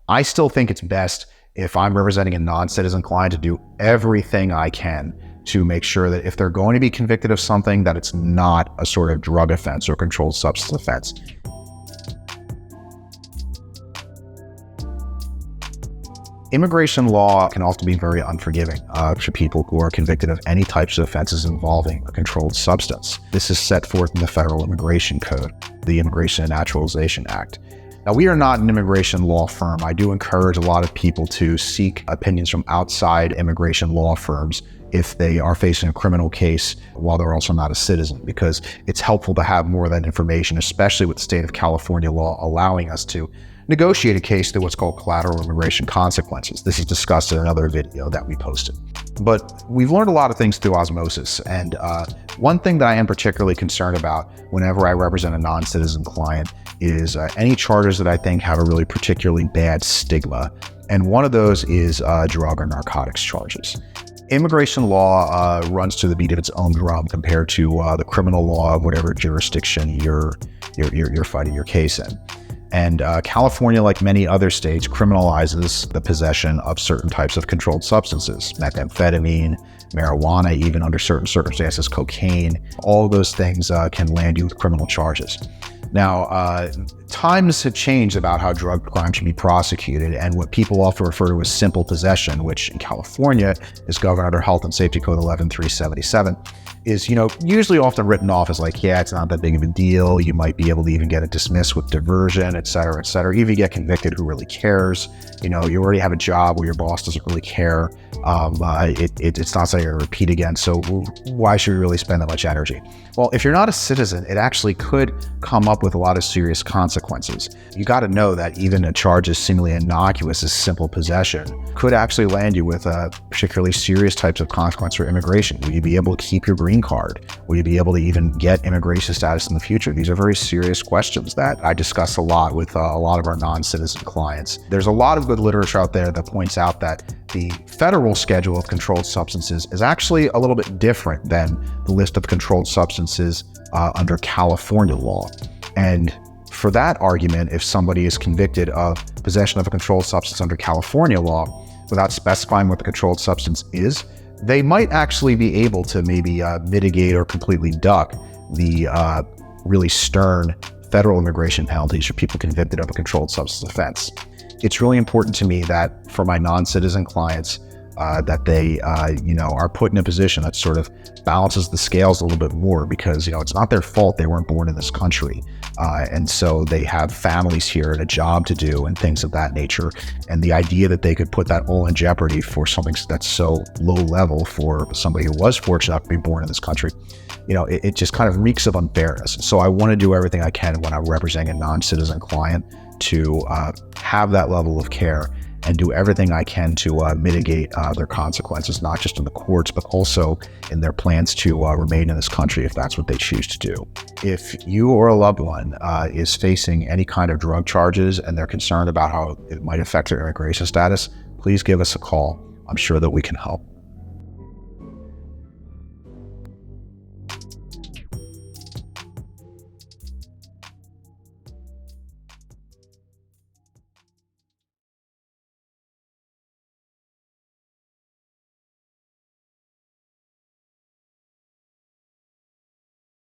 I still think it's best if I'm representing a non-citizen client to do everything I can to make sure that if they're going to be convicted of something, that it's not a sort of drug offense or controlled substance offense. Immigration law can often be very unforgiving for people who are convicted of any types of offenses involving a controlled substance. This is set forth in the Federal Immigration Code, the Immigration and Naturalization Act. Now, we are not an immigration law firm. I do encourage a lot of people to seek opinions from outside immigration law firms if they are facing a criminal case while they're also not a citizen, because it's helpful to have more of that information, especially with the state of California law allowing us to negotiate a case through what's called collateral immigration consequences. This is discussed in another video that we posted. But we've learned a lot of things through osmosis. And one thing that I am particularly concerned about whenever I represent a non-citizen client is any charges that I think have a really particularly bad stigma. And one of those is drug or narcotics charges. Immigration law runs to the beat of its own drum compared to the criminal law of whatever jurisdiction you're fighting your case in. And California, like many other states, criminalizes the possession of certain types of controlled substances, methamphetamine, marijuana, even under certain circumstances, cocaine. All of those things can land you with criminal charges. Now, times have changed about how drug crime should be prosecuted, and what people often refer to as simple possession, which in California is governed under Health and Safety Code 11377, is, usually often written off as like, yeah, it's not that big of a deal. You might be able to even get it dismissed with diversion, et cetera, et cetera. Even if you get convicted, who really cares? You already have a job where your boss doesn't really care. It's not something you're going to repeat again. So why should we really spend that much energy? Well, if you're not a citizen, it actually could come up with a lot of serious consequences. You got to know that even a charge as seemingly innocuous as simple possession could actually land you with particularly serious types of consequence for immigration. Will you be able to keep your green card? Will you be able to even get immigration status in the future? These are very serious questions that I discuss a lot with a lot of our non-citizen clients. There's a lot of good literature out there that points out that the federal schedule of controlled substances is actually a little bit different than the list of controlled substances under California law. And for that argument, if somebody is convicted of possession of a controlled substance under California law without specifying what the controlled substance is, they might actually be able to maybe mitigate or completely duck the really stern federal immigration penalties for people convicted of a controlled substance offense. It's really important to me that for my non-citizen clients, that they, are put in a position that sort of balances the scales a little bit more, because, it's not their fault they weren't born in this country. And so they have families here and a job to do and things of that nature. And the idea that they could put that all in jeopardy for something that's so low level for somebody who was fortunate enough to be born in this country, it just kind of reeks of unfairness. So I want to do everything I can when I'm representing a non-citizen client to have that level of care and do everything I can to mitigate their consequences, not just in the courts, but also in their plans to remain in this country if that's what they choose to do. If you or a loved one is facing any kind of drug charges and they're concerned about how it might affect their immigration status, please give us a call. I'm sure that we can help.